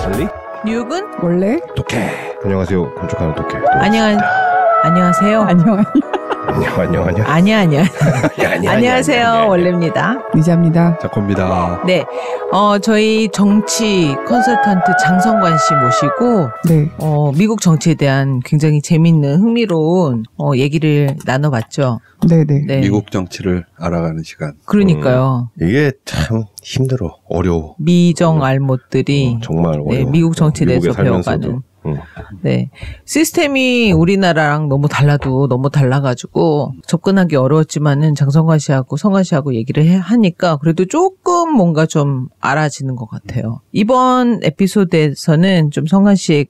알리? 뉴욕은 원래 독해. 안녕하세요. 건축하는 독해. 안녕하세요. 아니야. 안녕하세요. 원래입니다. 의자입니다. 자코입니다. 네. 저희 정치 컨설턴트 장성관 씨 모시고 네. 미국 정치에 대한 굉장히 재밌는 흥미로운 얘기를 나눠봤죠. 네네. 네. 미국 정치를 알아가는 시간. 그러니까요. 이게 참 힘들어. 어려워. 미정 알못들이 정말 어려워. 네, 미국 정치에 대해서 배워가는. 네. 시스템이 우리나라랑 너무 달라가지고 접근하기 어려웠지만은 장성관 씨하고 성관 씨하고 얘기를 하니까 그래도 조금 뭔가 좀 알아지는 것 같아요. 이번 에피소드에서는 좀 성관 씨의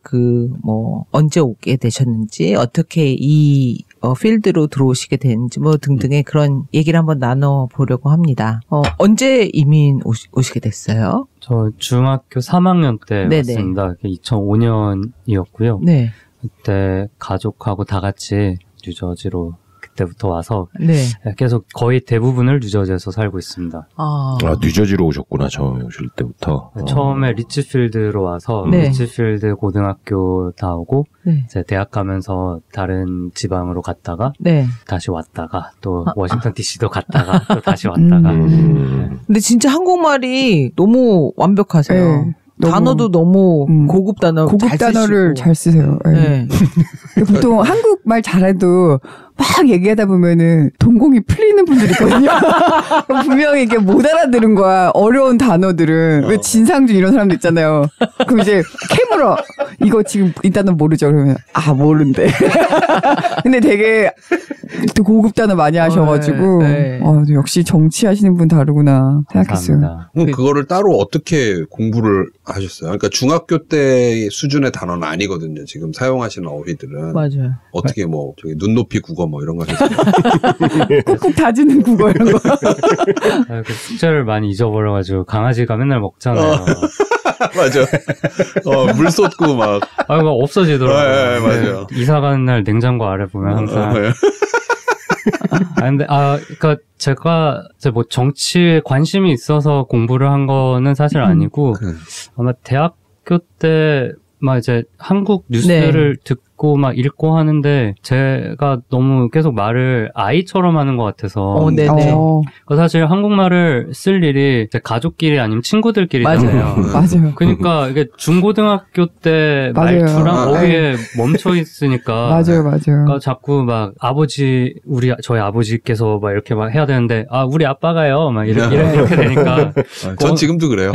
언제 오게 되셨는지, 어떻게 이 필드로 들어오시게 되는지 등등의 그런 얘기를 한번 나눠보려고 합니다. 언제 이민 오시게 됐어요? 저 중학교 3학년 때 네네. 왔습니다. 2005년이었고요. 네. 그때 가족하고 다 같이 뉴저지로 그때부터 와서 네. 계속 거의 대부분을 뉴저지에서 살고 있습니다. 뉴저지로 오셨구나. 처음에 오실 때부터. 처음에 리치필드로 와서 네. 리치필드 고등학교 나오고 네. 이제 대학 가면서 다른 지방으로 갔다가 네. 다시 왔다가 또 워싱턴 DC도 갔다가 또 다시 왔다가 근데 진짜 한국말이 너무 완벽하세요. 네. 단어도 너무 고급 단어를 잘 쓰세요. 네. 보통 한국말 잘해도 막 얘기하다 보면은 동공이 풀리는 분들이 있거든요. 분명히 이게 못 알아들은 거야. 어려운 단어들은. 왜 진상준 이런 사람도 있잖아요. 그럼 이제 캐물어. 이거 지금 이 단어 모르죠? 그러면 모른대. 근데 되게 또 고급 단어 많이 하셔가지고 역시 정치하시는 분 다르구나 생각했어요. 그거를 따로 어떻게 공부를 하셨어요? 그러니까 중학교 때 수준의 단어는 아니거든요. 지금 사용하시는 어휘들은. 맞아요. 어떻게 저기 눈높이 국어 이런 거 하셨어요? 꾹꾹 다지는 국어 이런 거. 그 숙제를 많이 잊어버려가지고 강아지가 맨날 먹잖아요. 맞아. 물 쏟고 막. 없어지더라고요. 맞아요. 이사 가는 날 냉장고 아래 보면 항상. 그러니까 제가 정치에 관심이 있어서 공부를 한 거는 사실 아니고 아마 대학교 때 막 이제 한국 뉴스를 듣고 막 읽고 하는데 제가 너무 계속 말을 아이처럼 하는 것 같아서 사실 한국말을 쓸 일이 이제 가족끼리 아니면 친구들끼리잖아요. 맞아요. 그러니까 이게 중고등학교 때 말투랑 어휘에 멈춰 있으니까 맞아요. 그러니까 자꾸 막 저희 아버지께서 막 이렇게 막 해야 되는데 우리 아빠가요 막 이렇게 되니까 전 지금도 그래요.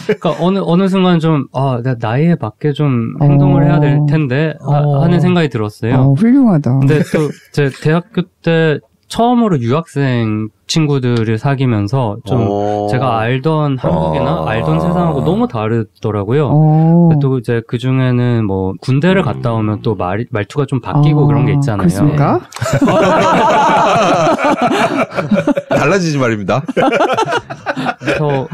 그러니까 어느 순간 좀 내가 나이에 맞게 좀 행동을 해야 될 텐데 하는 생각이 들었어요. 훌륭하다. 근데 또 제 대학교 때 처음으로 유학생 친구들을 사귀면서 좀 제가 알던 한국이나 알던 세상하고 너무 다르더라고요. 또 이제 그 중에는 군대를 갔다 오면 또 말투가 좀 바뀌고 그런 게 있잖아요. 그렇습니까? 달라지지 말입니다. 그래서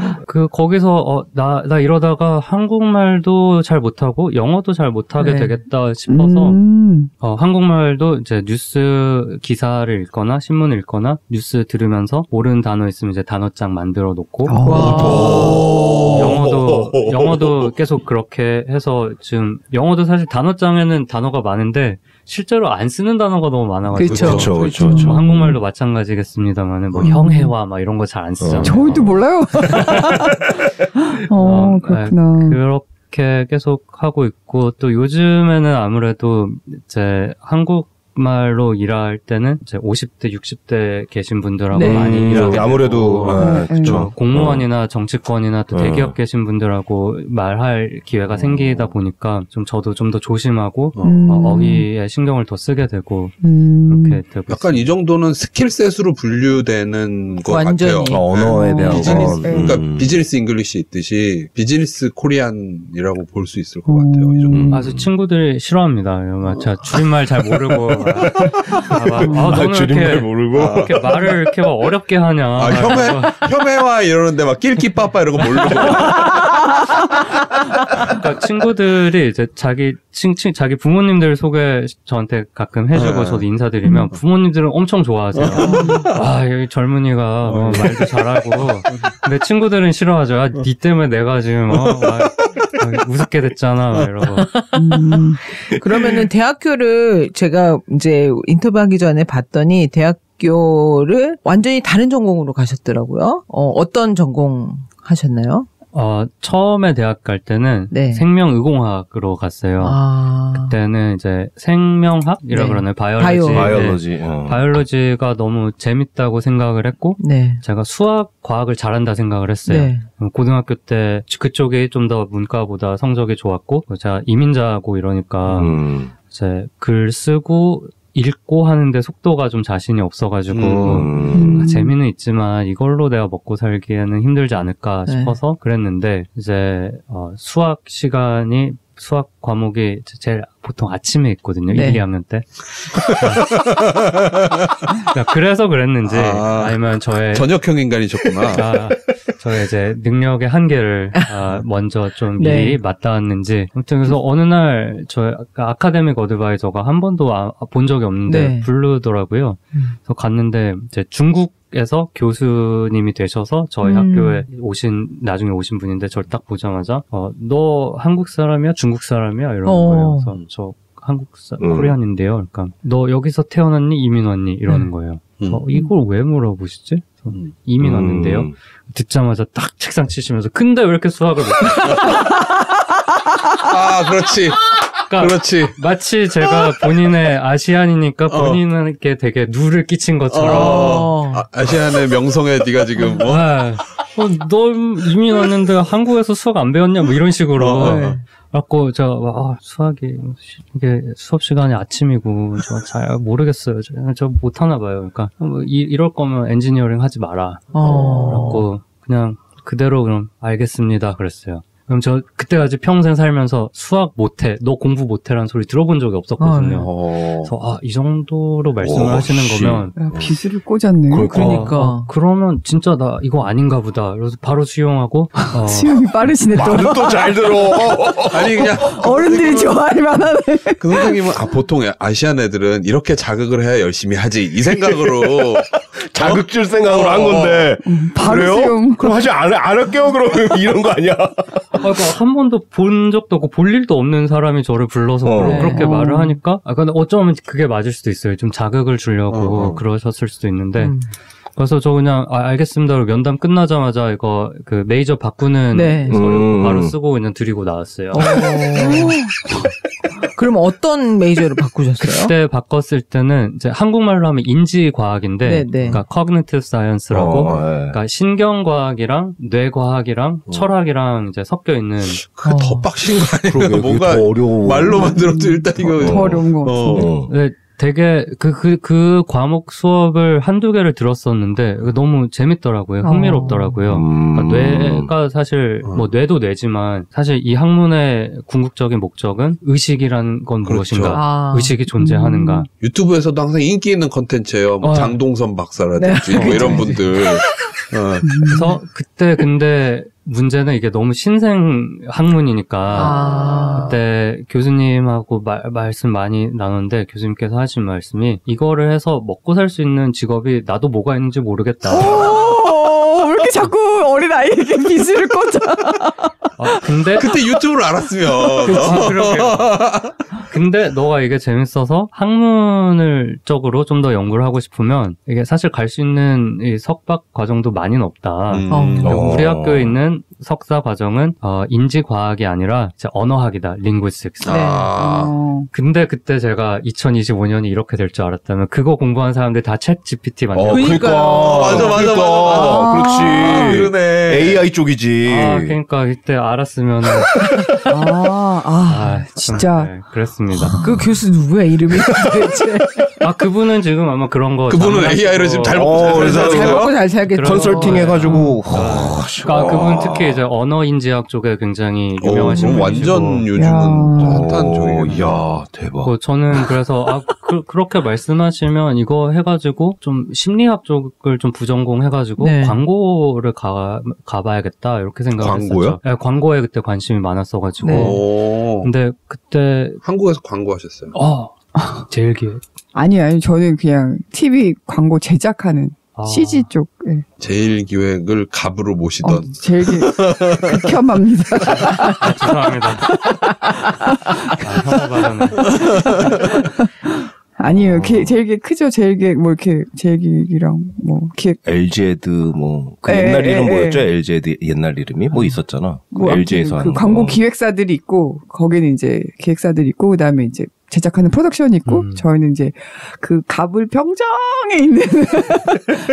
거기서 나 이러다가 한국말도 잘 못하고 영어도 잘 못하게 되겠다 싶어서 한국말도 이제 뉴스 기사를 읽거나 신문을 읽거나 뉴스 들으면서 모르는 단어 있으면 이제 단어장 만들어 놓고 영어도 계속 그렇게 해서 지금 영어도 사실 단어장에는 단어가 많은데 실제로 안 쓰는 단어가 너무 많아가지고 그렇죠. 한국말도 마찬가지겠습니다만은 형해와 막 이런 거 잘 안 쓰잖아요. 저희도 몰라요. 그렇구나. 그렇게 계속 하고 있고 또 요즘에는 아무래도 이제 한국말로 일할 때는 이제 50대, 60대 계신 분들하고 많이 일하고 아무래도 그렇죠. 공무원이나 정치권이나 또 대기업 계신 분들하고 말할 기회가 생기다 보니까 저도 좀 더 조심하고 어휘에 신경을 더 쓰게 되고 그렇게 되고 약간 있습니다. 이 정도는 스킬셋으로 분류되는 것 완전히. 같아요. 언어에 대한 그러니까 비즈니스 잉글리시 있듯이 비즈니스 코리안이라고 볼 수 있을 것 같아요. 이 정도. 아주 친구들이 싫어합니다. 제가 줄임말 잘 모르고 너는 줄임말 모르고 이렇게 말을 이렇게 막 어렵게 하냐. 혐해와 이러는데 막 낄끼빠빠 이런 거 모르고. 그러니까 친구들이 이제 자기 부모님들 소개 저한테 가끔 해주고 저도 인사드리면 부모님들은 엄청 좋아하세요. 아, 여기 젊은이가 말도 잘하고. 근데 친구들은 싫어하죠. 아, 니 때문에 내가 지금 우습게 됐잖아. 막 이러고. 그러면은 대학교를 제가 이제 인터뷰하기 전에 봤더니 대학교를 완전히 다른 전공으로 가셨더라고요. 어떤 전공 하셨나요? 처음에 대학 갈 때는 네. 생명의공학으로 갔어요. 그때는 이제 생명학이라 네. 그러나요? 바이올로지. 바이올로지. 바이올로지가 너무 재밌다고 생각을 했고, 네. 제가 수학, 과학을 잘한다 생각을 했어요. 네. 고등학교 때 그쪽이 좀 더 문과보다 성적이 좋았고, 제가 이민자고 이러니까 이제 글 쓰고 읽고 하는데 속도가 좀 자신이 없어가지고 재미는 있지만 이걸로 내가 먹고 살기에는 힘들지 않을까 싶어서 그랬는데 이제 수학 과목이 제일 보통 아침에 있거든요. 네. 1, 2학년 때. 그래서 그랬는지 아니면 저의 저녁형 인간이셨구나. 저의 이제 능력의 한계를 먼저 좀 미리 맞닿았는지 아무튼 그래서 어느 날 저의 아카데믹 어드바이저가 한 번도 본 적이 없는데 부르더라고요. 그래서 갔는데 이제 중국에서 교수님이 되셔서 저희 학교에 나중에 오신 분인데 저를 딱 보자마자 너 한국 사람이야? 중국 사람이야? 이러는 거예요. 그래서 저 코리안인데요. 그러니까 너 여기서 태어났니? 이민 왔니? 이러는 거예요. 이걸 왜 물어보시지? 이민 왔는데요. 듣자마자 딱 책상 치시면서 근데 왜 이렇게 수학을 못해? 그렇지. 그러니까 그렇지. 마치 제가 본인의 아시안이니까 본인에게 되게 누를 끼친 것처럼 아시안의 명성에 네가 지금 너 이민 왔는데 한국에서 수학 안 배웠냐? 뭐 이런 식으로. 그래갖고 제가 수학이 이게 수업 시간이 아침이고 저 잘 모르겠어요. 저 못하나 봐요. 그러니까 이럴 거면 엔지니어링 하지 마라. 그래갖고 그냥 그대로 그럼 알겠습니다. 그랬어요. 그럼 저 그때까지 평생 살면서 수학 못해, 너 공부 못해라는 소리 들어본 적이 없었거든요. 그래서 이 정도로 말씀을 하시는 거면 비수를 꽂았네. 그러니까 그러면 진짜 나 이거 아닌가 보다. 그래서 바로 수용하고 수용이 빠르시네 또. 말은 또 잘 들어. 아니 그냥 어른들이 좋아할 만하네. 그 선생님은 보통 아시안 애들은 이렇게 자극을 해야 열심히 하지 이 생각으로 자극 줄 생각으로 한 건데. 바로 그래요? 수용. 그럼 하지 안 할게요. 그러면 이런 거 아니야? 그러니까 한 번도 본 적도 없고 볼 일도 없는 사람이 저를 불러서 그렇게 말을 하니까 근데 어쩌면 그게 맞을 수도 있어요. 좀 자극을 주려고 그러셨을 수도 있는데 그래서 저 그냥 알겠습니다. 면담 끝나자마자 이거 그 메이저 바꾸는 서류 바로 쓰고 그냥 드리고 나왔어요. 그럼 어떤 메이저를 바꾸셨어요? 그때 바꿨을 때는 이제 한국말로 하면 인지과학인데 그러니까 cognitive science라고 그러니까 신경과학이랑 뇌과학이랑 철학이랑 이제 섞여 있는 더 빡신 거 아니에요? 뭔가 더 어려워. 말로만 들어도 일단 이거 더 어려운 거 같은데. 되게 그 과목 수업을 한두 개를 들었었는데 너무 재밌더라고요. 흥미롭더라고요. 그러니까 뇌가 사실 뭐 뇌도 뇌지만 사실 이 학문의 궁극적인 목적은 의식이라는 건 무엇인가? 의식이 존재하는가? 유튜브에서도 항상 인기 있는 컨텐츠예요. 뭐 장동선 박사라든지 뭐 이런 분들. 그래서 그때 근데 문제는 이게 너무 신생 학문이니까 그때 교수님하고 말씀 많이 나눴는데 교수님께서 하신 말씀이 이거를 해서 먹고 살 수 있는 직업이 나도 뭐가 있는지 모르겠다. 왜 이렇게 자꾸 어린 아이에게 비수를 꽂아? 근데 그때 유튜브를 알았으면. 그러게요. 근데 너가 이게 재밌어서 학문을 쪽으로 좀 더 연구를 하고 싶으면 이게 사실 갈 수 있는 이 석박 과정도 많이는 없다. 우리 학교에 있는 석사 과정은 인지과학이 아니라 이제 언어학이다. linguistics. 근데 그때 제가 2025년이 이렇게 될 줄 알았다면 그거 공부한 사람들 다 챗 GPT 만들고 그러니까요. 맞아. 그렇지. 그러네. AI 쪽이지. 그러니까 그때 알았으면 진짜. 그랬습니다. 그 교수 누구야 이름이 도대체? 그분은 지금 아마 그런 거. 그분은 AI를 지금 잘 먹고 잘 먹고 잘 살겠죠. 컨설팅 해가지고. 그러니까 그분 특히 이제 언어인지학 쪽에 굉장히 유명하신 분이시고. 완전 요즘은 핫한 쪽이에요. 이야, 대박. 저는 그래서 그렇게 말씀하시면 이거 해가지고 좀 심리학 쪽을 좀 부전공 해가지고 네. 광고를 가봐야겠다 이렇게 생각했었죠. 광고요? 네, 광고에 그때 관심이 많았어가지고. 네. 근데 그때 한국에서 광고하셨어요? 제일 기획. 아니요, 저는 그냥 TV 광고 제작하는 CG 쪽. 예. 제일기획을 갑으로 모시던. 제일 극혐합니다. 죄송합니다. 혐오 받았네. 아니에요. 제일기획 크죠. 제일기획 뭐 이렇게 제일기획이랑 뭐 기획. LG에드 뭐 그 예, 옛날 예, 이름 예. 뭐였죠? LG에드 옛날 이름이 뭐 있었잖아. 뭐 LG에서 하는 그 광고 거. 기획사들이 있고 거기는 이제 기획사들이 있고 그다음에 이제 제작하는 프로덕션이 있고 저희는 이제 그 갑을 병정에 있는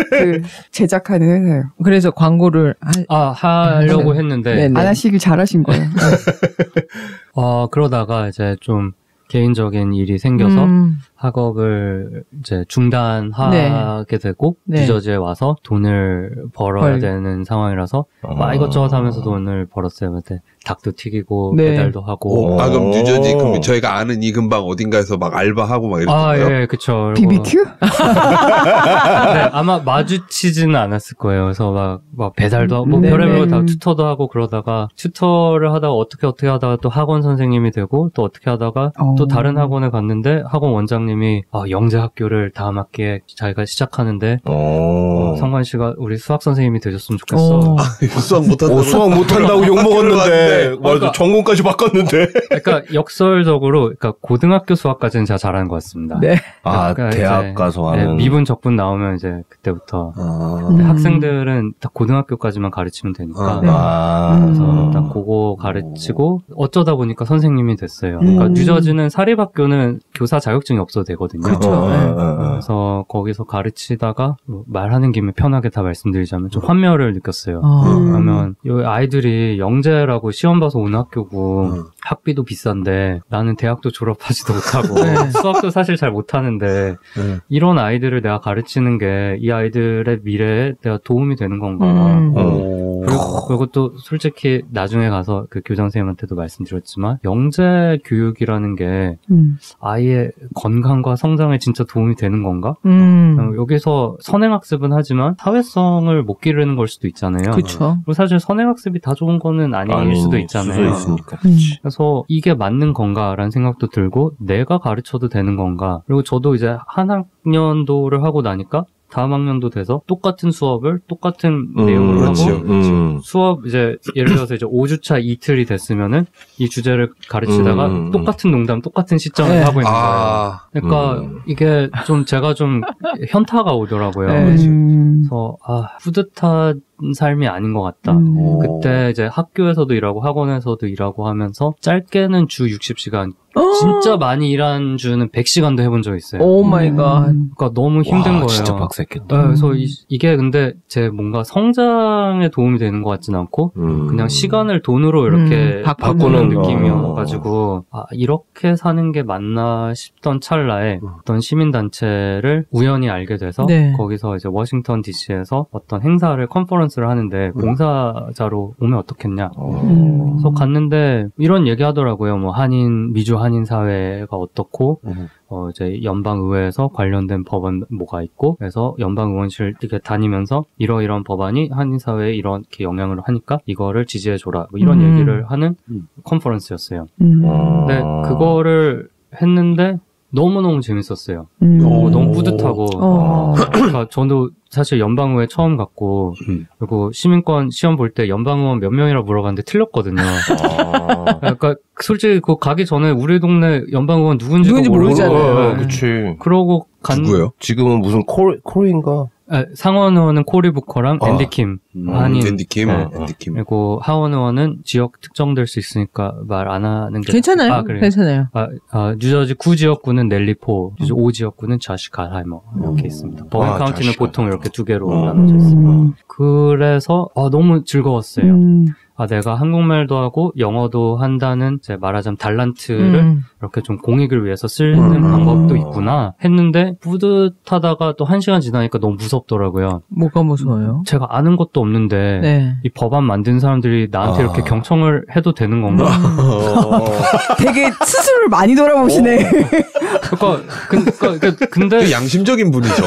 그 제작하는 회사예요. 그래서 광고를 하려고 했는데 네네. 안 하시길 잘하신 거예요. 그러다가 이제 좀 개인적인 일이 생겨서 학업을 이제 중단하게 되고 네. 뉴저지에 와서 돈을 벌어야 되는 상황이라서 막 이것저것 하면서 돈을 벌었어요. 그때 닭도 튀기고 네. 배달도 하고. 그럼 뉴저지 그럼 저희가 아는 이 근방 어딘가에서 막 알바하고 막 이랬던 거예요? 예, 그쵸. BBQ? 네, 아마 마주치지는 않았을 거예요. 그래서 막 배달도 하고, 뭐 별의별 다 튜터도 하고 그러다가 튜터를 하다가 어떻게 하다가 또 학원 선생님이 되고 또 어떻게 하다가 또 다른 학원에 갔는데 학원 원장님이 영재 학교를 다음 학기에 자기가 시작하는데 성관 씨가 우리 수학 선생님이 되셨으면 좋겠어. 수학 못한다고. 수학 못한다고 욕먹었는데. 맞아, 전공까지 바꿨는데. 그러니까 역설적으로, 그러니까 고등학교 수학까지는 제가 잘하는 것 같습니다. 네. 그러니까 대학 가서 하는. 미분 적분 나오면 이제 그때부터 학생들은 다 고등학교까지만 가르치면 되니까. 그래서 딱 그거 가르치고 어쩌다 보니까 선생님이 됐어요. 그러니까 뉴저지는 사립학교는 교사 자격증이 없어도 되거든요. 그렇죠. 그래서 거기서 가르치다가 말하는 김에 편하게 다 말씀드리자면 좀 환멸을 느꼈어요. 그러면 이 아이들이 영재라고 시험 봐서 온 학교고 학비도 비싼데 나는 대학도 졸업하지도 못하고 수학도 사실 잘 못하는데 이런 아이들을 내가 가르치는 게 이 아이들의 미래에 내가 도움이 되는 건가. 그리고 또 솔직히 나중에 가서 그 교장 선생님한테도 말씀드렸지만 영재 교육이라는 게 아이의 건강과 성장에 진짜 도움이 되는 건가? 여기서 선행학습은 하지만 사회성을 못 기르는 걸 수도 있잖아요. 그렇죠. 그리고 사실 선행학습이 다 좋은 거는 아닐 수도 있잖아요. 그래서 이게 맞는 건가라는 생각도 들고 내가 가르쳐도 되는 건가? 그리고 저도 이제 한 학년도를 하고 나니까 다음 학년도 돼서 똑같은 수업을 똑같은 내용으로 하고 수업 이제 예를 들어서 이제 5주차 이틀이 됐으면은 이 주제를 가르치다가 똑같은 농담 똑같은 시점을 하고 있는 거예요. 그러니까 이게 좀 제가 좀 현타가 오더라고요. 그래서 뿌듯한 삶이 아닌 것 같다. 그때 이제 학교에서도 일하고 학원에서도 일하고 하면서 짧게는 주 60시간 진짜 많이 일한 주는 100시간도 해본 적 있어요. 오 마이 갓. 그러니까 너무 힘든 거예요. 진짜 빡셌겠다. 네, 그래서 이게 근데 제 뭔가 성장에 도움이 되는 것 같진 않고 그냥 시간을 돈으로 이렇게 바꾸는 느낌이어가지고 이렇게 사는 게 맞나 싶던 찰나에 어떤 시민단체를 우연히 알게 돼서 거기서 이제 워싱턴 DC에서 어떤 행사를 컨퍼런스를 하는데 봉사자로 오면 어떻겠냐. 그래서 갔는데 이런 얘기 하더라고요. 뭐 미주 한인 사회가 어떻고 이제 연방의회에서 관련된 법안 뭐가 있고 그래서 연방의원실 이렇게 다니면서 이러이러한 법안이 한인 사회에 이렇게 영향을 하니까 이거를 지지해줘라 뭐 이런 얘기를 하는 컨퍼런스였어요. 근데 그거를 했는데 너무너무 재밌었어요. 너무 뿌듯하고 그러니까 저도 사실 연방의회 처음 갔고 그리고 시민권 시험 볼 때 연방의원 몇 명이라 물어봤는데 틀렸거든요. 그러니까 솔직히 그 가기 전에 우리 동네 연방의원 누군지 모르잖아요. 그렇지. 그러고 누구예요? 지금은 무슨 콜인가? 상원 의원은 코리 부커랑 앤디 킴 한인. 앤디 킴. 그리고 하원 의원은 지역 특정될 수 있으니까 말 안 하는 게 괜찮아요. 그래요. 괜찮아요. 뉴저지 9지역구는 넬리 포, 뉴저지 5지역구는 자시 갈하이머 이렇게 있습니다. 버건 카운티는 보통 이렇게 두 개로 나눠져 있습니다. 그래서 너무 즐거웠어요. 내가 한국말도 하고 영어도 한다는 이제 말하자면 달란트를 이렇게 좀 공익을 위해서 쓰는 방법도 있구나 했는데 뿌듯하다가 또 1시간 지나니까 너무 무섭더라고요. 뭐가 무서워요? 제가 아는 것도 없는데 네. 이 법안 만든 사람들이 나한테 이렇게 경청을 해도 되는 건가? 되게 스스로를 많이 돌아보시네. 근데 양심적인 분이죠.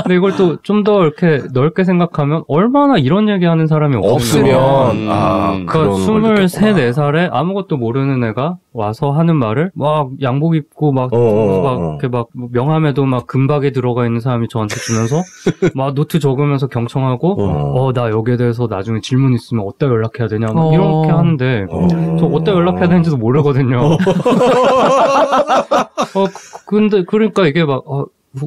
근데 이걸 또 좀 더 이렇게 넓게 생각하면 얼마나 이런 얘기하는 사람이 없으면 그러니까 23, 4살에 아무것도 모르는 애가 와서 하는 말을 막 양복 입고 막 이렇게 막 명함에도 막 금박에 들어가 있는 사람이 저한테 주면서 막 노트 적으면서 경청하고 나 여기에 대해서 나중에 질문 있으면 어디다 연락해야 되냐 막 이렇게 하는데 저 어디다 연락해야 되는지도 모르거든요. 근데 그러니까 이게 막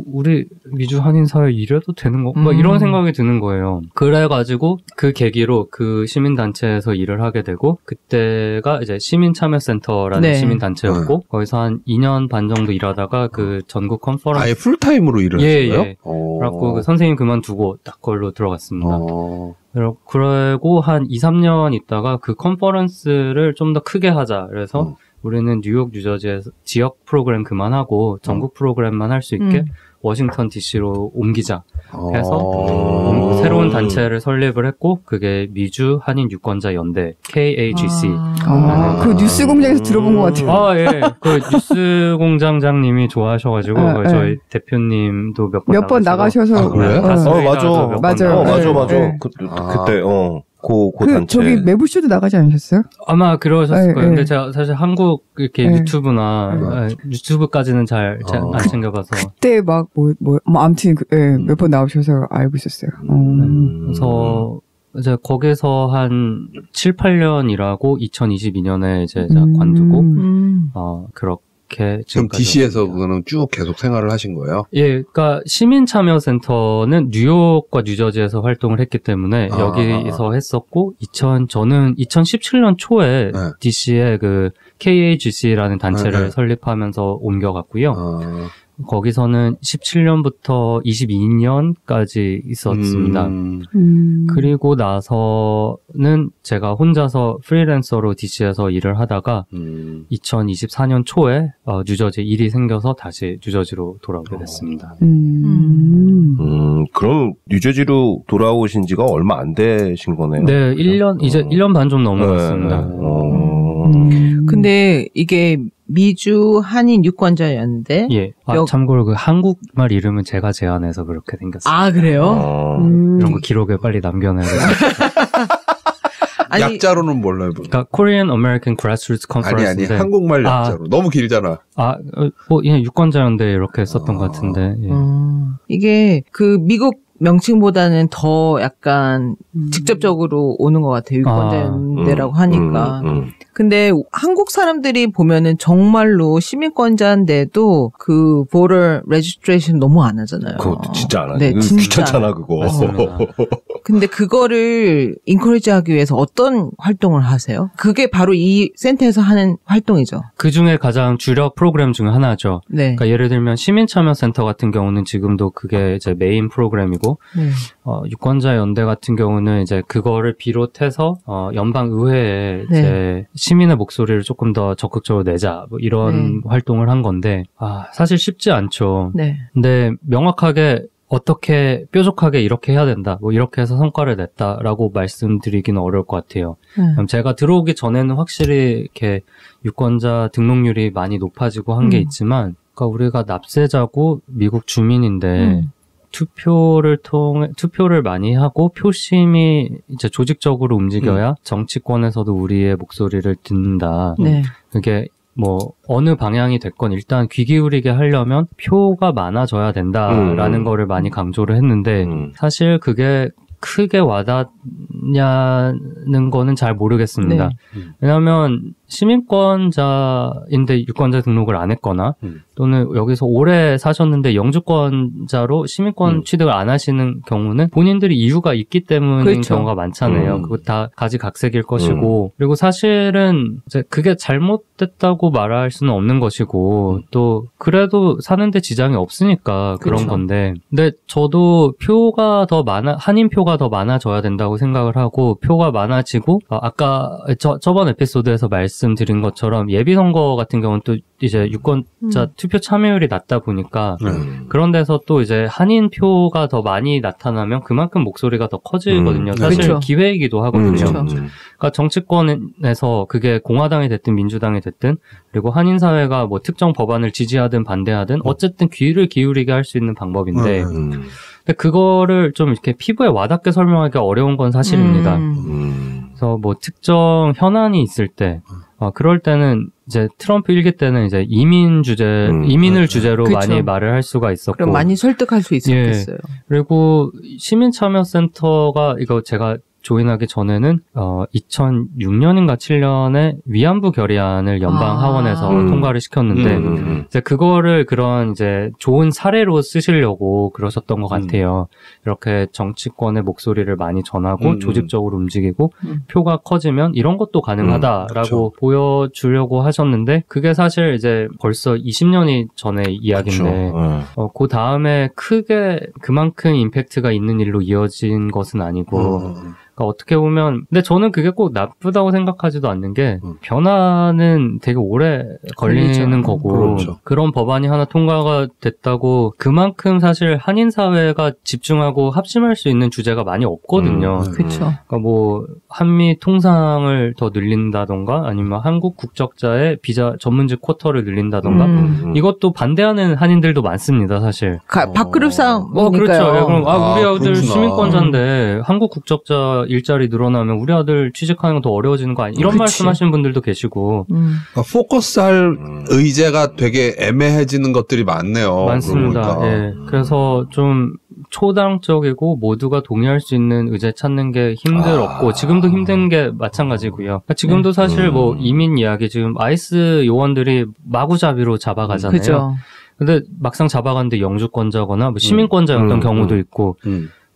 우리 미주 한인 사회 이래도 되는 거? 막 이런 생각이 드는 거예요. 그래가지고 그 계기로 그 시민단체에서 일을 하게 되고 그때가 이제 시민참여센터라는 네. 시민단체였고 거기서 한 2년 반 정도 일하다가 그 전국 컨퍼런스 아예 풀타임으로 일을 했어요? 예. 그래갖고 그 선생님 그만두고 딱 걸로 들어갔습니다. 그리고 한 2, 3년 있다가 그 컨퍼런스를 좀 더 크게 하자. 그래서 우리는 뉴욕, 뉴저지에서 지역 프로그램 그만하고 전국 프로그램만 할 수 있게 워싱턴 DC로 옮기자 해서 새로운 단체를 설립을 했고 그게 미주 한인 유권자 연대 KAGC. 그 뉴스 공장에서 들어본 것 같아요. 예. 그 뉴스 공장장님이 좋아하셔가지고 저희 대표님도 몇 번 나가셔서. 그래? 맞아. 네. 그때 그 단체. 저기 매부쇼도 나가지 않으셨어요? 아마 그러셨을 거예요. 네. 근데 제가 사실 한국 이렇게 유튜브나 유튜브까지는 잘 안 챙겨봐서. 그때 막 아무튼 몇 번 나오셔서 알고 있었어요. 그래서 이제 거기서 한 7, 8년 일하고 2022년에 이제 관두고 그렇게 지금 DC에서 그거는 쭉 계속 생활을 하신 거예요? 예, 그러니까 시민참여센터는 뉴욕과 뉴저지에서 활동을 했기 때문에 여기서 했었고 저는 2017년 초에 DC에 그 KAGC라는 단체를 설립하면서 옮겨갔고요. 거기서는 17년부터 22년까지 있었습니다. 그리고 나서는 제가 혼자서 프리랜서로 DC에서 일을 하다가 2024년 초에 뉴저지 일이 생겨서 다시 뉴저지로 돌아오게 됐습니다. 그럼 뉴저지로 돌아오신 지가 얼마 안 되신 거네요. 네, 1년, 이제 1년 반 좀 넘어갔습니다. 근데 이게 미주 한인 유권자였는데. 예. 참고로 그 한국말 이름은 제가 제안해서 그렇게 생겼어요. 아, 그래요? 이런 거 기록에 빨리 남겨놔야 돼요. 약자로는 몰라요. 그러니까 Korean American Grassroots Conference인데. 아니 한국말 약자로. 너무 길잖아. 그냥 유권자연대 이렇게 썼던 것 같은데. 예. 이게 그 미국 명칭보다는 더 약간 직접적으로 오는 것 같아요. 유권자연대라고 하니까. 근데 한국 사람들이 보면은 정말로 시민권자인데도 그 voter registration 너무 안 하잖아요. 그것도 진짜 안 하죠. 네, 진짜 귀찮잖아 그거. 맞습니다. 근데 그거를 인커리지하기 위해서 어떤 활동을 하세요? 그게 바로 이 센터에서 하는 활동이죠. 그 중에 가장 주력 프로그램 중에 하나죠. 네. 그러니까 예를 들면 시민참여센터 같은 경우는 지금도 그게 이제 메인 프로그램이고, 네. 유권자 연대 같은 경우는 이제 그거를 비롯해서 연방 의회에 이제 시민의 목소리를 조금 더 적극적으로 내자 뭐 이런 활동을 한 건데 사실 쉽지 않죠. 네. 근데 명확하게 어떻게 뾰족하게 이렇게 해야 된다. 뭐 이렇게 해서 성과를 냈다라고 말씀드리기는 어려울 것 같아요. 제가 들어오기 전에는 확실히 이렇게 유권자 등록률이 많이 높아지고 한 게 있지만, 그러니까 우리가 납세자고 미국 주민인데 투표를 많이 하고 표심이 이제 조직적으로 움직여야 정치권에서도 우리의 목소리를 듣는다. 네. 그게 뭐 어느 방향이 됐건 일단 귀 기울이게 하려면 표가 많아져야 된다라는 거를 많이 강조를 했는데 사실 그게 크게 와닿냐는 거는 잘 모르겠습니다. 왜냐하면 시민권자인데 유권자 등록을 안 했거나 또는 여기서 오래 사셨는데 영주권자로 시민권 취득을 안 하시는 경우는 본인들이 이유가 있기 때문인 그렇죠. 경우가 많잖아요. 그거 다 가지각색일 것이고 그리고 사실은 이제 그게 잘못됐다고 말할 수는 없는 것이고 또 그래도 사는데 지장이 없으니까 그런 그렇죠. 건데 근데 저도 표가 더 한인 표가 더 많아져야 된다고 생각을 하고 표가 많아지고 아까 저번 에피소드에서 말씀드린 것처럼 예비선거 같은 경우는 또 이제 유권자 투표 참여율이 낮다 보니까 그런 데서 또 이제 한인 표가 더 많이 나타나면 그만큼 목소리가 더 커지거든요. 사실 그렇죠. 기회이기도 하거든요. 그렇죠. 그러니까 정치권에서 그게 공화당이 됐든 민주당이 됐든 그리고 한인 사회가 뭐 특정 법안을 지지하든 반대하든 어쨌든 귀를 기울이게 할 수 있는 방법인데 근데 그거를 좀 이렇게 피부에 와닿게 설명하기가 어려운 건 사실입니다. 그래서 뭐 특정 현안이 있을 때 그럴 때는 이제 트럼프 일기 때는 이제 이민을 주제로 그쵸. 많이 말을 할 수가 있었고. 그럼 많이 설득할 수 있었겠어요. 그리고 시민참여센터가 이거 제가 조인하기 전에는 2006년인가 7년에 위안부 결의안을 연방 하원에서 통과를 시켰는데 이제 그거를 그런 이제 좋은 사례로 쓰시려고 그러셨던 것 같아요. 이렇게 정치권의 목소리를 많이 전하고 조직적으로 움직이고 표가 커지면 이런 것도 가능하다라고 그렇죠. 보여주려고 하셨는데 그게 사실 이제 벌써 20년이 전의 이야기인데 그 다음에 크게 그만큼 임팩트가 있는 일로 이어진 것은 아니고 그러니까 어떻게 보면 근데 저는 그게 꼭 나쁘다고 생각하지도 않는 게 변화는 되게 오래 걸리는 거고 그렇죠. 그런 법안이 하나 통과가 됐다고 그만큼 사실 한인 사회가 집중하고 합심할 수 있는 주제가 많이 없거든요. 그렇죠. 그러니까 뭐 한미 통상을 더 늘린다던가 아니면 한국 국적자의 비자 전문직 쿼터를 늘린다던가 이것도 반대하는 한인들도 많습니다, 사실. 밥그릇상 그렇죠. 예, 그럼 우리 아들 그렇구나. 시민권자인데 한국 국적자 일자리 늘어나면 우리 아들 취직하는 건 더 어려워지는 거 아니야? 이런 그치. 말씀하시는 분들도 계시고 그러니까 포커스할 의제가 되게 애매해지는 것들이 많네요. 많습니다. 그러고 보니까. 예. 그래서 좀 초당적이고 모두가 동의할 수 있는 의제 찾는 게 힘들었고 지금도 힘든 게 마찬가지고요. 그러니까 지금도 사실 뭐 이민 이야기 지금 아이스 요원들이 마구잡이로 잡아가잖아요. 그죠. 근데 막상 잡아갔는데 영주권자거나 뭐 시민권자였던 경우도 있고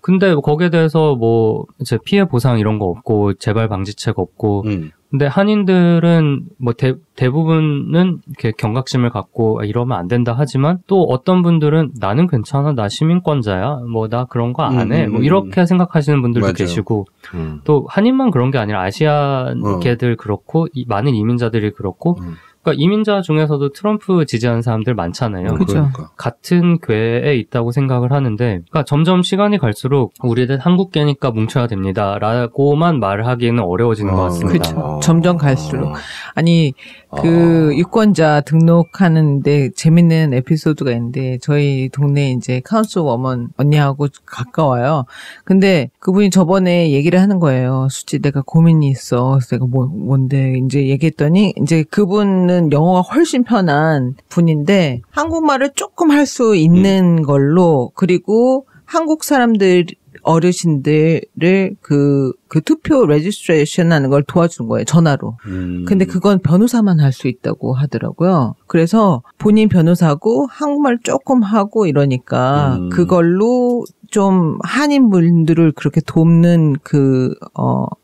근데 거기에 대해서 뭐 이제 피해 보상 이런 거 없고 재발 방지책 없고 근데 한인들은 뭐 대부분은 이렇게 경각심을 갖고 이러면 안 된다 하지만 또 어떤 분들은 나는 괜찮아 나 시민권자야 뭐 나 그런 거 안 해 뭐 이렇게 생각하시는 분들도 맞아요. 계시고 또 한인만 그런 게 아니라 아시아계들 그렇고 많은 이민자들이 그렇고 그러니까 이민자 중에서도 트럼프 지지하는 사람들 많잖아요. 그죠. 그러니까. 같은 궤에 있다고 생각을 하는데 그러니까 점점 시간이 갈수록 우리는 한국계니까 뭉쳐야 됩니다라고만 말을 하기에는 어려워지는 것 같습니다. 그렇죠. 점점 갈수록. 아니 그 유권자 등록하는데 재밌는 에피소드가 있는데 저희 동네 이제 카운슬 워먼 언니하고 가까워요. 근데 그분이 저번에 얘기를 하는 거예요. 수지 내가 고민이 있어. 그래서 내가 뭔데 이제 얘기했더니 이제 그분은 영어가 훨씬 편한 분인데 한국말을 조금 할 수 있는 걸로 그리고 한국 사람들 어르신들을 그 투표 레지스트레이션 하는 걸 도와주는 거예요. 전화로. 근데 그건 변호사만 할 수 있다고 하더라고요. 그래서 본인 변호사고 한국말 조금 하고 이러니까 그걸로 좀 한인분들을 그렇게 돕는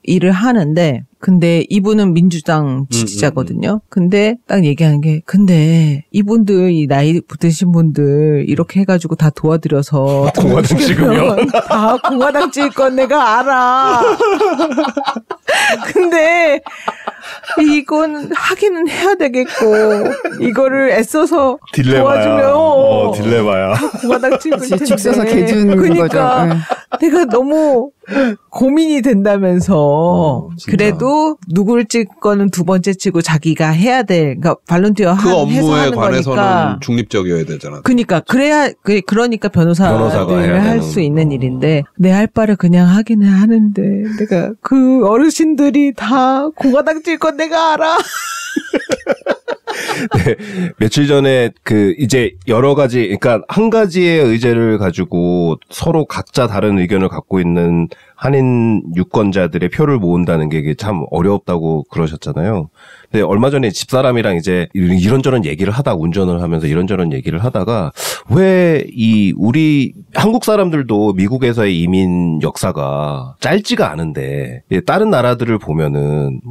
일을 하는데 근데 이분은 민주당 지지자거든요. 근데 딱 얘기하는 게 근데 이분들 이 나이 드신 분들 이렇게 해가지고 다 도와드려서 공화당 찍으면 다 공화당 찍을 건 내가 알아. 근데 이건 하기는 해야 되겠고 이거를 애써서 도와주면 딜레마야. 공화당 찍을 텐데. 직 써서 개 주는 그러니까 거죠. 내가 너무 고민이 된다면서 그래도 누구를 찍을 거는 두 번째 치고 자기가 해야 돼. 그러니까 발론티어 그 해서 업무에 하는 관해서는 거니까. 중립적이어야 되잖아. 그러니까 변호사가 그러니까 변호사들을 해야 할 되는. 수 있는 일인데 내 할 바를 그냥 하기는 하는데 내가 그 어르신들이 다 공화당 찍을 건 내가 알아. 네, 며칠 전에 이제 여러 가지, 그러니까 한 가지의 의제를 가지고 서로 각자 다른 의견을 갖고 있는 한인 유권자들의 표를 모은다는 게 이게 참 어렵다고 그러셨잖아요. 근데 얼마 전에 집사람이랑 이제 이런저런 얘기를 하다 운전을 하면서 이런저런 얘기를 하다가 왜 우리 한국 사람들도 미국에서의 이민 역사가 짧지가 않은데 다른 나라들을 보면은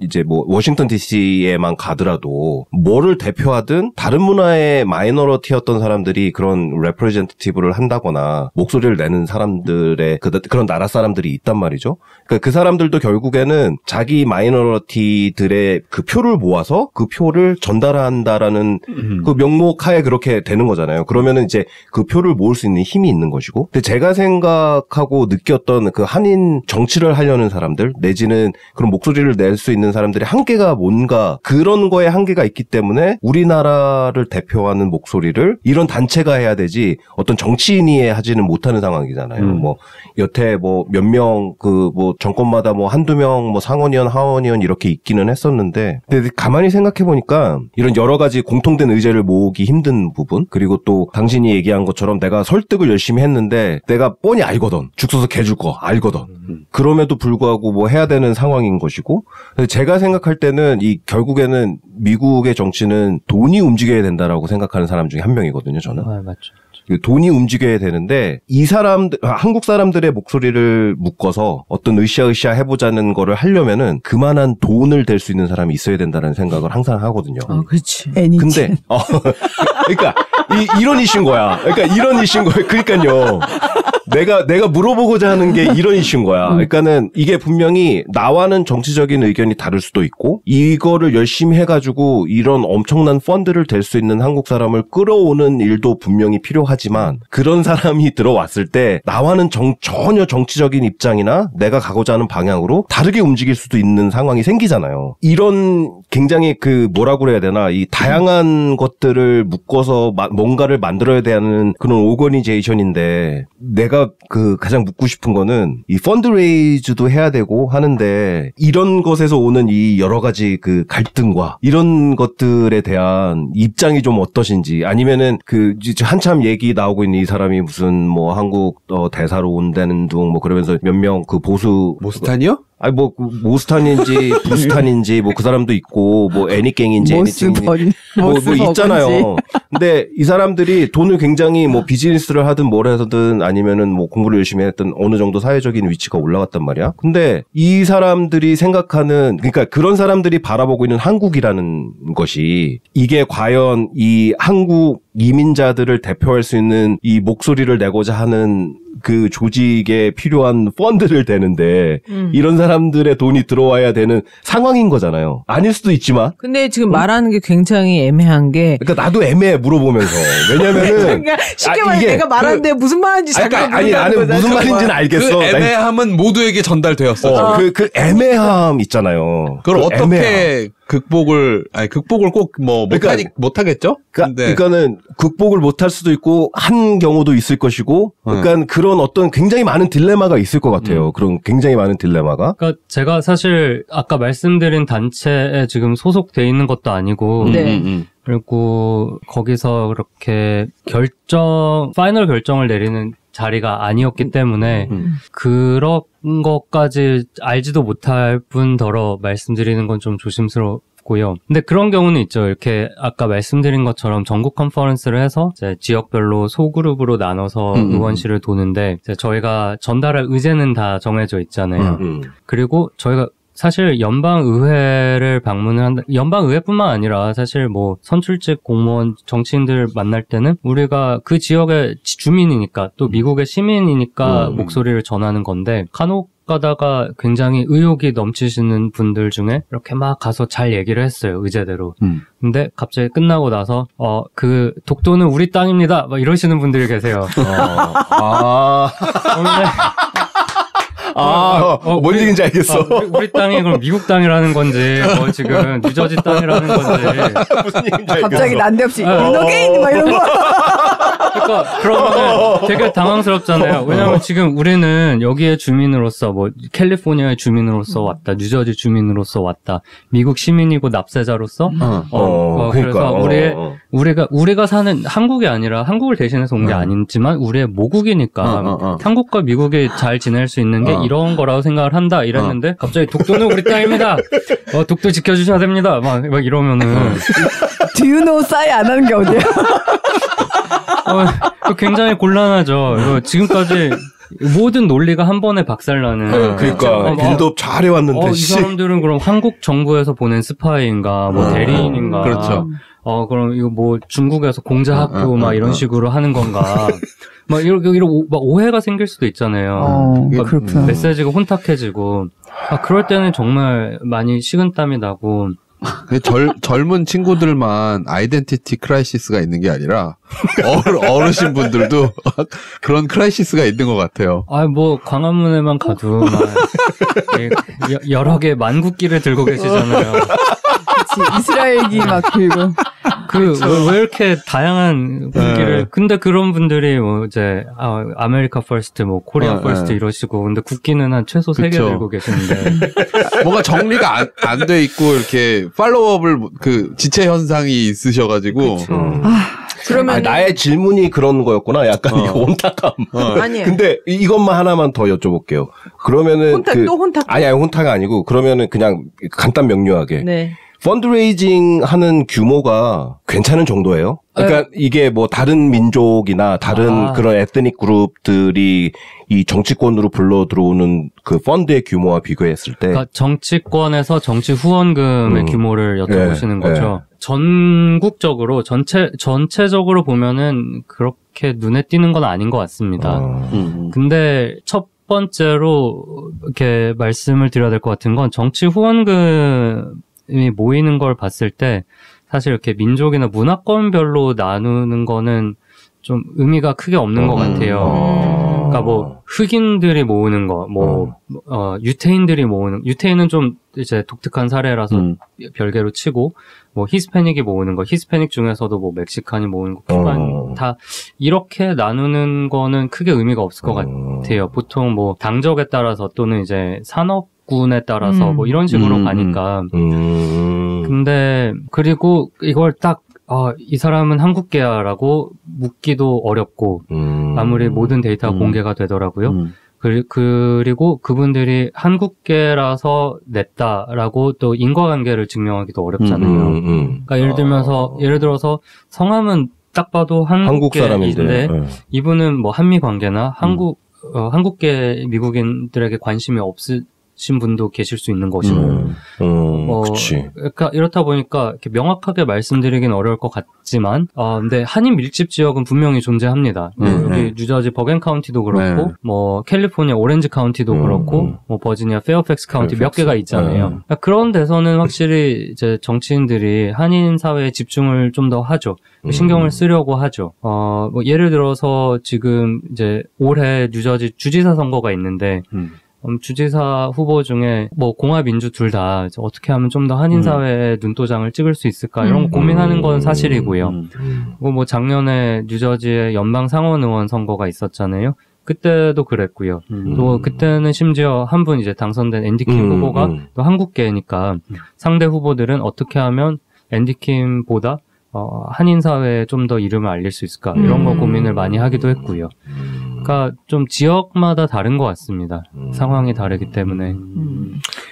이제 워싱턴 DC에만 가더라도 뭐를 대표하든 다른 문화의 마이너리티였던 사람들이 그런 레프레젠테티브를 한다거나 목소리를 내는 사람들의 그런 나라 사람들이 있단 말이죠. 그러니까 그 사람들도 결국에는 자기 마이너리티들의 그 표를 모아서 그 표를 전달한다라는 그 명목하에 그렇게 되는 거잖아요. 그러면은 이제 그 표를 모을 수 있는 힘이 있는 것이고. 근데 제가 생각하고 느꼈던 그 한인 정치를 하려는 사람들 내지는 그런 목소리를 낼 수 있는 사람들의 한계가 뭔가 그런 거에 한계가 있기 때문에 우리나라를 대표하는 목소리를 이런 단체가 해야 되지 어떤 정치인이 하지는 못하는 상황이잖아요. 여태 몇 명 정권마다 한두 명 상원의원, 하원의원 이렇게 있기는 했었는데 근데 가만히 생각해 보니까 이런 여러 가지 공통된 의제를 모으기 힘든 부분 그리고 또 당신이 얘기한 것처럼 내가 설득을 열심히 했는데 내가 뻔히 알거든. 죽 서서 개 줄 거 알거든. 그럼에도 불구하고 해야 되는 상황인 것이고 제가 생각할 때는 결국에는 미국의 정치는 돈이 움직여야 된다라고 생각하는 사람 중에 한 명이거든요. 저는. 맞죠. 돈이 움직여야 되는데 한국 사람들의 목소리를 묶어서 어떤 으쌰으쌰 해보자는 거를 하려면은 그만한 돈을 댈 수 있는 사람이 있어야 된다는 생각을 항상 하거든요. 그렇지. 근데 그러니까 이런 이슈인 거야. 그러니까 이런 이슈인 거예요. 그러니까요. 내가 물어보고자 하는 게 이런 이슈인 거야. 그러니까는 이게 분명히 나와는 정치적인 의견이 다를 수도 있고 이거를 열심히 해가지고 이런 엄청난 펀드를 댈 수 있는 한국 사람을 끌어오는 일도 분명히 필요하지만 그런 사람이 들어왔을 때 나와는 전혀 정치적인 입장이나 내가 가고자 하는 방향으로 다르게 움직일 수도 있는 상황이 생기잖아요. 이런 굉장히 뭐라고 그래야 되나 이 다양한 것들을 묶어서 뭔가를 만들어야 되는 그런 오거니제이션인데 내가 가장 묻고 싶은 거는 이 펀드레이즈도 해야 되고 하는데 이런 것에서 오는 이 여러 가지 갈등과 이런 것들에 대한 입장이 좀 어떠신지 아니면은 한참 얘기 나오고 있는 이 사람이 무슨 한국 대사로 온다는 둥 그러면서 몇 명 보수 모스탄이요? 아니 모스탄인지 부스탄인지 그 사람도 있고 애니깽인지 애니깽인지 있잖아요. 근데 이 사람들이 돈을 굉장히 비즈니스를 하든 뭘 하든 아니면은 공부를 열심히 했던 어느 정도 사회적인 위치가 올라갔단 말이야. 근데 이 사람들이 생각하는 그러니까 그런 사람들이 바라보고 있는 한국이라는 것이 이게 과연 이 한국 이민자들을 대표할 수 있는 이 목소리를 내고자 하는 그 조직에 필요한 펀드를 대는데 이런 사람들의 돈이 들어와야 되는 상황인 거잖아요. 아닐 수도 있지만. 근데 지금 말하는 게 굉장히 애매한 게. 그러니까 나도 애매해 물어보면서. 왜냐면은 그러니까 쉽게 말해 내가 말하는데 무슨 말인지 잠깐 아니 나는 무슨 말인지는 알겠어. 애매함은 모두에게 전달되었어. 그 애매함 있잖아요. 그걸 어떻게 극복을 꼭 못하겠죠? 그러니까는 극복을 못할 수도 있고 한 경우도 있을 것이고, 그러니까 그런 어떤 굉장히 많은 딜레마가 있을 것 같아요. 그런 굉장히 많은 딜레마가. 그러니까 제가 사실 아까 말씀드린 단체에 지금 소속돼 있는 것도 아니고, 그리고 거기서 그렇게 파이널 결정을 내리는 자리가 아니었기 때문에 그런 것까지 알지도 못할 뿐더러 말씀드리는 건 좀 조심스럽고요. 근데 그런 경우는 있죠. 이렇게 아까 말씀드린 것처럼 전국 컨퍼런스를 해서 이제 지역별로 소그룹으로 나눠서 의원실을 도는데 이제 저희가 전달할 의제는 다 정해져 있잖아요. 그리고 저희가 사실 연방의회를 방문을 한다. 연방의회뿐만 아니라 사실 선출직 공무원 정치인들 만날 때는 우리가 그 지역의 주민이니까 또 미국의 시민이니까 목소리를 전하는 건데 간혹 가다가 굉장히 의욕이 넘치시는 분들 중에 이렇게 막 가서 잘 얘기를 했어요. 의제대로. 근데 갑자기 끝나고 나서 독도는 우리 땅입니다. 막 이러시는 분들이 계세요. 뭔 얘기인지 알겠어. 우리 땅이 그럼 미국 땅이라는 건지, 지금 뉴저지 땅이라는 건지. 무슨 얘기인지 알겠어. 갑자기 난데없이, 너게인! 막 이런 거. 그러니까 그러면 되게 당황스럽잖아요. 왜냐하면 지금 우리는 여기에 주민으로서 뭐 캘리포니아의 주민으로서 왔다, 뉴저지 주민으로서 왔다, 미국 시민이고 납세자로서 그래서 우리가 사는 한국이 아니라 한국을 대신해서 온 게 아니지만 우리의 모국이니까 한국과 미국이 잘 지낼 수 있는 게 이런 거라고 생각을 한다 이랬는데 갑자기 독도는 우리 땅입니다. 독도 지켜주셔야 됩니다. 막 이러면은 Do you know 싸이 안 하는 게 어디야? 굉장히 곤란하죠. 이거 지금까지 모든 논리가 한 번에 박살나는. 그러니까 빌드업 잘 해왔는데. 이 사람들은 그럼 한국 정부에서 보낸 스파이인가, 뭐 대리인인가. 그렇죠. 그럼 이거 뭐 중국에서 공자학교 막 이런 식으로 하는 건가. 막 이런 오해가 생길 수도 있잖아요. 그렇구나. 메시지가 혼탁해지고. 그럴 때는 정말 많이 식은땀이 나고. 젊은 친구들만 아이덴티티 크라이시스가 있는 게 아니라 어르신 분들도 그런 크라이시스가 있는 것 같아요. 뭐 광화문에만 가도 막 여러 개 만국기를 들고 계시잖아요. 그치, 이스라엘기 막 들고. 왜 이렇게 다양한 국기를, 근데 그런 분들이 뭐 이제, 아메리카 퍼스트, 뭐, 코리아 퍼스트 이러시고, 근데 국기는 한 최소 3개 들고 계시는데. 뭔가 정리가 안 돼 있고, 이렇게, 팔로우업을, 지체 현상이 있으셔가지고. 그러면 나의 질문이 그런 거였구나. 약간 혼탁함. 아니에요. 근데 이것만 하나만 더 여쭤볼게요. 그러면은 또 혼탁. 아니 혼탁이 아니고 그러면은 그냥 간단 명료하게. 네. 펀드레이징 하는 규모가 괜찮은 정도예요? 그러니까 이게 뭐 다른 민족이나 다른 그런 에스닉 그룹들이 이 정치권으로 불러 들어오는 그 펀드의 규모와 비교했을 때. 그러니까 정치권에서 정치 후원금의 규모를 여쭤보시는 거죠. 전국적으로 전체적으로 보면은 그렇게 눈에 띄는 건 아닌 것 같습니다. 근데 첫 번째로 이렇게 말씀을 드려야 될 것 같은 건 정치 후원금이 모이는 걸 봤을 때 사실 이렇게 민족이나 문화권별로 나누는 거는 좀 의미가 크게 없는 것 같아요. 그러니까 뭐 흑인들이 모으는 거, 유태인들이 모으는, 유태인은 좀 이제 독특한 사례라서 별개로 치고, 뭐 히스패닉이 모으는 거, 히스패닉 중에서도 뭐 멕시칸이 모으는 거, 쿠반 다 이렇게 나누는 거는 크게 의미가 없을 것 같아요. 보통 뭐 당적에 따라서 또는 이제 산업군에 따라서 뭐 이런 식으로 가니까. 근데 그리고 이걸 딱 이 사람은 한국계야라고 묻기도 어렵고 아무리 모든 데이터가 공개가 되더라고요. 그리고 그분들이 한국계라서 냈다라고 또 인과관계를 증명하기도 어렵잖아요. 그러니까 예를 들어서 성함은 딱 봐도 한국 사람인데 이분은 뭐 한미 관계나 한국계 미국인들에게 관심이 없으신 분도 계실 수 있는 것이고. 그치. 그러니까 이렇다 보니까 이렇게 명확하게 말씀드리긴 어려울 것 같지만, 근데 한인 밀집 지역은 분명히 존재합니다. 여기 뉴저지 버겐 카운티도 그렇고, 뭐 캘리포니아 오렌지 카운티도 그렇고, 뭐 버지니아 페어팩스 카운티 몇 개가 있잖아요. 그러니까 그런 데서는 확실히 이제 정치인들이 한인 사회에 집중을 좀 더 하죠. 신경을 쓰려고 하죠. 뭐 예를 들어서 지금 이제 올해 뉴저지 주지사 선거가 있는데, 주지사 후보 중에 뭐 공화 민주 둘 다 어떻게 하면 좀 더 한인 사회에 눈도장을 찍을 수 있을까 이런 거 고민하는 건 사실이고요. 그리고 뭐 작년에 뉴저지의 연방 상원 의원 선거가 있었잖아요. 그때도 그랬고요. 또 그때는 심지어 한 분 이제 당선된 앤디 킴 후보가 또 한국계니까 상대 후보들은 어떻게 하면 앤디 킴보다 한인 사회에 좀 더 이름을 알릴 수 있을까 이런 거 고민을 많이 하기도 했고요. 그러니까 좀 지역마다 다른 것 같습니다. 상황이 다르기 때문에.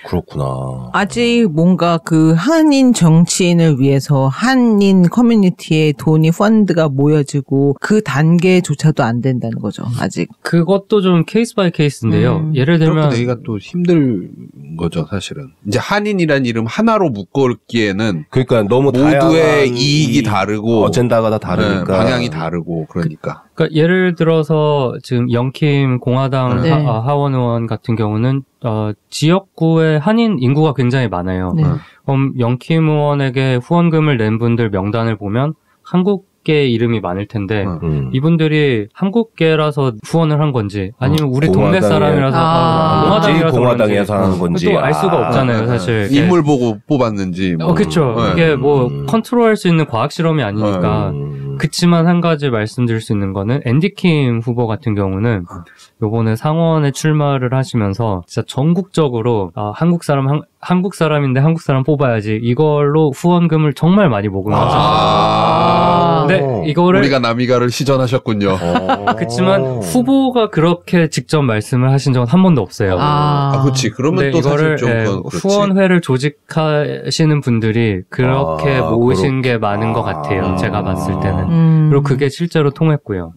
그렇구나. 아직 뭔가 그 한인 정치인을 위해서 한인 커뮤니티에 돈이 펀드가 모여지고 그 단계조차도 안 된다는 거죠. 아직. 그것도 좀 케이스 바이 케이스인데요. 예를 들면 그렇게 되기가 또 힘든 거죠, 사실은. 이제 한인이란 이름 하나로 묶었기에는 그러니까 너무 모두의 이익이 다르고 어젠다가 다 다르니까 방향이 다르고 그러니까. 그러니까 예를 들어서 지금 영킴 공화당 하원 의원 같은 경우는 지역구에 한인 인구가 굉장히 많아요. 그럼 영킴 의원에게 후원금을 낸 분들 명단을 보면 한국계 이름이 많을 텐데 이분들이 한국계라서 후원을 한 건지 아니면 우리 동네 사람이라서 공화당에서 하는 건지 또 알 수가 없잖아요, 사실. 인물 보고 뽑았는지. 그렇죠. 이게 뭐 컨트롤할 수 있는 과학 실험이 아니니까. 그치만 한 가지 말씀드릴 수 있는 거는 앤디킴 후보 같은 경우는 요번에 상원에 출마를 하시면서 진짜 전국적으로 한국 사람인데 한국 사람 뽑아야지 이걸로 후원금을 정말 많이 모금하셨어요. 근데 이거를 우리가 남이가를 시전하셨군요. 그치만 후보가 그렇게 직접 말씀을 하신 적은 한 번도 없어요. 그렇지. 그러면 또 사실 좀 후원회를 조직하시는 분들이 그렇게 모으신 게 많은 것 같아요. 제가 봤을 때는. 그리고 그게 실제로 통했고요.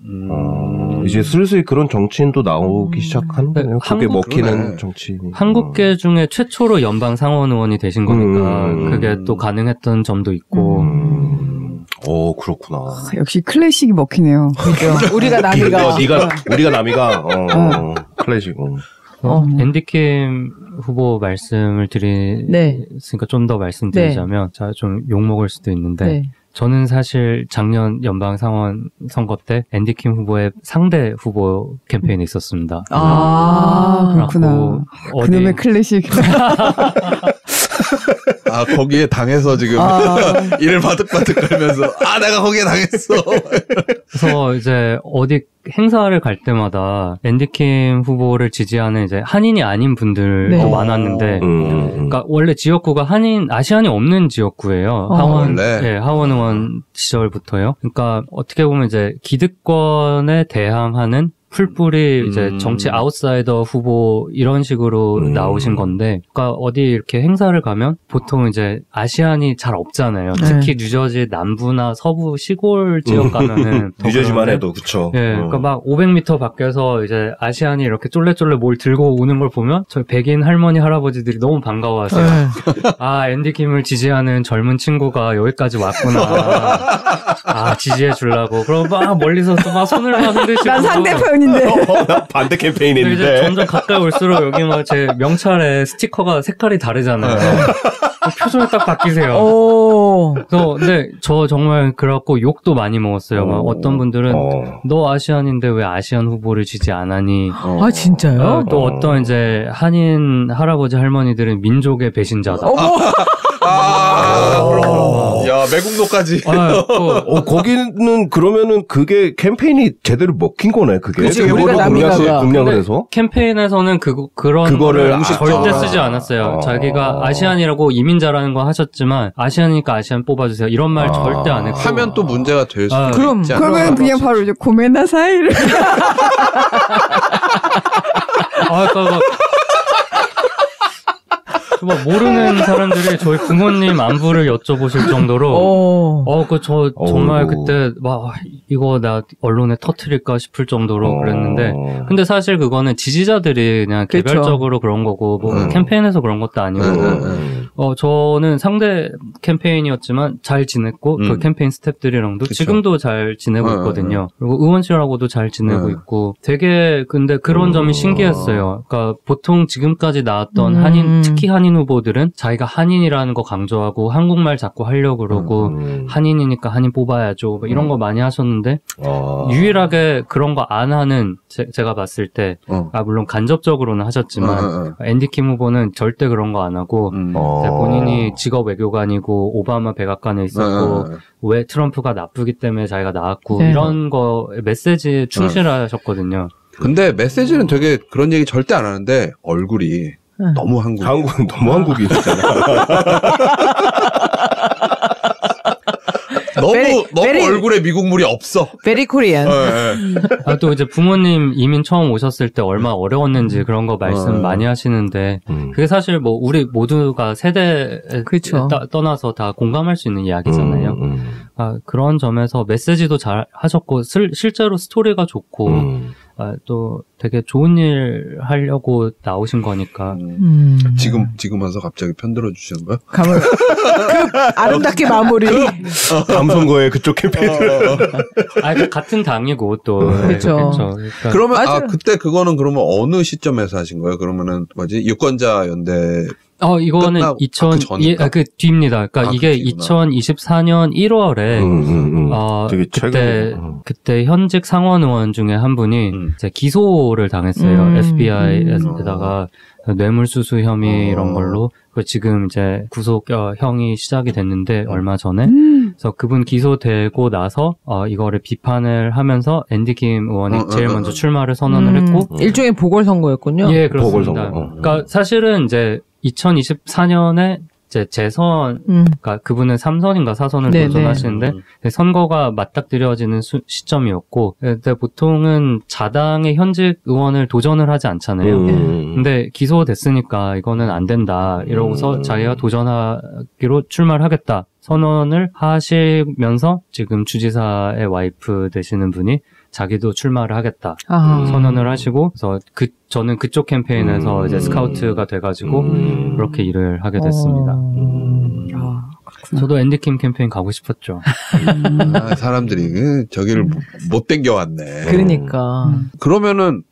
이제 슬슬 그런 정치인도 나오기 시작하는 거네요. 그게 먹히는 정치인. 한국계 중에 최초로 연방 상원 의원이 되신 거니까 그게 또 가능했던 점도 있고. 그렇구나. 역시 클래식이 먹히네요. 그죠. 우리가 남이가. 우리가 남이가. 클래식. 앤디킴 후보 말씀을 드리니까 좀 더 말씀드리자면, 제가 좀 욕먹을 수도 있는데, 저는 사실 작년 연방 상원 선거 때 앤디킴 후보의 상대 후보 캠페인에 있었습니다. 그렇구나. 그놈의 클래식. 거기에 당해서 지금 이를 바득바득 걸면서 내가 거기에 당했어. 그래서 이제 어디 행사를 갈 때마다 앤디킴 후보를 지지하는 이제 한인이 아닌 분들도 많았는데, 그러니까 원래 지역구가 아시안이 없는 지역구예요. 하원 의원 시절부터요. 그러니까 어떻게 보면 이제 기득권에 대항하는 풀뿌리 이제 정치 아웃사이더 후보 이런 식으로 나오신 건데, 그러니까 어디 이렇게 행사를 가면 보통 이제 아시안이 잘 없잖아요. 특히 뉴저지 남부나 서부 시골 지역 가면은 뉴저지만 해도 그쵸. 그러니까 막 500m 밖에서 이제 아시안이 이렇게 쫄래쫄래 뭘 들고 오는 걸 보면 저희 백인 할머니 할아버지들이 너무 반가워하세요. 앤디킴을 지지하는 젊은 친구가 여기까지 왔구나. 지지해 주려고. 그럼 막 멀리서 또 막 손을 막 흔드시고. 난 상대편. 반대 캠페인인데 이제 점점 가까이 올수록 여기 막 제 명찰에 스티커가 색깔이 다르잖아요. 표정이 딱 바뀌세요. 그래서 근데 저 정말 그래갖고 욕도 많이 먹었어요. 막 어떤 분들은 너 아시안인데 왜 아시안 후보를 지지 안 하니? 진짜요? 또 어떤 이제 한인 할아버지 할머니들은 민족의 배신자다. 야, 매국노까지. 거기는 그러면은 그게 캠페인이 제대로 먹힌 거네, 그게. 그치, 우리가 남이가가. 공략을 해서. 캠페인에서는 그런 그거를 절대 쓰지 않았어요. 자기가 아시안이라고 이민자라는 거 하셨지만, 아시안이니까 아시안 뽑아주세요. 이런 말 절대 안 했고. 하면 또 문제가 될 수도 있지 않나. 그러면 그냥 바로 이제 고메나사이를. 막 모르는 사람들이 저희 부모님 안부를 여쭤보실 정도로 정말 그때 막 이거 나 언론에 터뜨릴까 싶을 정도로 그랬는데, 근데 사실 그거는 지지자들이 그냥 개별적으로 그런 거고 뭐 캠페인에서 그런 것도 아니고 저는 상대 캠페인이었지만 잘 지냈고 그 캠페인 스태프들이랑도 지금도 잘 지내고 있거든요. 그리고 의원실하고도 잘 지내고 있고 되게 근데 그런 점이 신기했어요. 그러니까 보통 지금까지 나왔던 한인, 특히 한인 후보들은 자기가 한인이라는 거 강조하고 한국말 자꾸 하려고 그러고 한인이니까 한인 뽑아야죠. 뭐 이런 거 많이 하셨는데 유일하게 그런 거 안 하는 제가 봤을 때 물론 간접적으로는 하셨지만 앤디킴 후보는 절대 그런 거 안 하고 본인이 직업 외교관이고 오바마 백악관에 있었고 왜 트럼프가 나쁘기 때문에 자기가 나왔고 이런 거 메시지에 충실하셨거든요. 근데 메시지는 되게 그런 얘기 절대 안 하는데 얼굴이 너무 너무 한국인이잖아. 너무 얼굴에 미국물이 없어. 베리 코리안. 또 이제 부모님 이민 처음 오셨을 때 얼마나 어려웠는지 그런 거 말씀 많이 하시는데 그게 사실 뭐 우리 모두가 세대 떠나서 다 공감할 수 있는 이야기잖아요. 그런 점에서 메시지도 잘 하셨고 실제로 스토리가 좋고 또 되게 좋은 일 하려고 나오신 거니까. 지금 와서 갑자기 편들어 주시는 거야? 아름답게 마무리. 다음 선거에 그쪽 캠페인. 같은 당이고 또. 그렇죠. 그러니까. 그러면 그때 그거는 그러면 어느 시점에서 하신 거예요? 그러면은 유권자 연대 이거는 그 뒤입니다. 그러니까 이게 뒤구나. 2024년 1월에 그때 현직 상원 의원 중에 한 분이 이제 기소를 당했어요. FBI에다가 뇌물수수 혐의 이런 걸로. 지금 이제 구속형이 시작이 됐는데 얼마 전에. 그래서 그분 기소되고 나서 이거를 비판을 하면서 앤디 김 의원이 제일 먼저 출마를 선언을 했고 일종의 보궐선거였군요. 예, 그렇습니다. 그러니까 사실은 이제 2024년에 이제 재선, 그러니까 그분은 3선인가 4선을 도전하시는데 선거가 맞닥뜨려지는 시점이었고, 근데 보통은 자당의 현직 의원을 도전을 하지 않잖아요. 근데 기소됐으니까 이거는 안 된다 이러고서 자기가 도전하기로 출마를 하겠다 선언을 하시면서 지금 주지사의 와이프 되시는 분이 자기도 출마를 하겠다 선언을 하시고, 그래서 저는 그쪽 캠페인에서 이제 스카우트가 돼가지고 그렇게 일을 하게 됐습니다. 저도 앤디 킴 캠페인 가고 싶었죠. 사람들이 저기를 못 땡겨왔네. 그러니까. 그러면은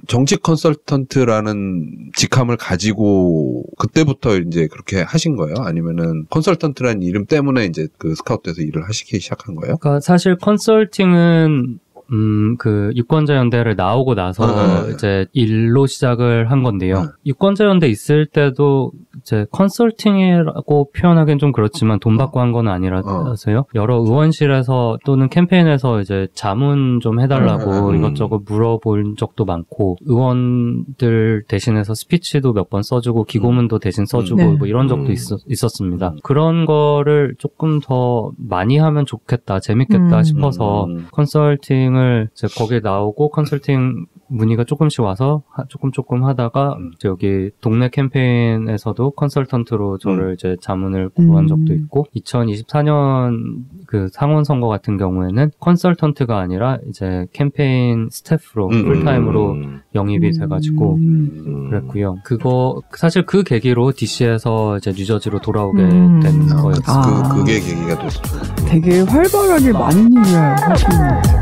정치 컨설턴트라는 직함을 가지고 그때부터 이제 그렇게 하신 거예요? 아니면은 컨설턴트라는 이름 때문에 이제 그 스카우트에서 일을 하시기 시작한 거예요? 그러니까 사실 컨설팅은 그 유권자연대를 나오고 나서 이제 일로 시작을 한 건데요. 유권자연대 있을 때도 이제 컨설팅이라고 표현하기엔 좀 그렇지만 돈 받고 한 건 아니라서요. 여러 의원실에서 또는 캠페인에서 이제 자문 좀 해달라고 이것저것 물어본 적도 많고, 의원들 대신해서 스피치도 몇 번 써주고 기고문도 대신 써주고 뭐 이런 적도 있었습니다. 그런 거를 조금 더 많이 하면 좋겠다, 재밌겠다 싶어서 컨설팅을 이제 거기에 나오고 컨설팅 문의가 조금씩 와서 조금 하다가 이제 여기 동네 캠페인에서도 컨설턴트로 저를 이제 자문을 구한 적도 있고, 2024년 그 상원 선거 같은 경우에는 컨설턴트가 아니라 이제 캠페인 스태프로 풀타임으로 영입이 돼가지고 그랬고요. 사실 그 계기로 DC에서 이제 뉴저지로 돌아오게 된 거였어요. 그게 계기가 됐죠. 되게 활발하게 많은 일을 하시는 것 같아요.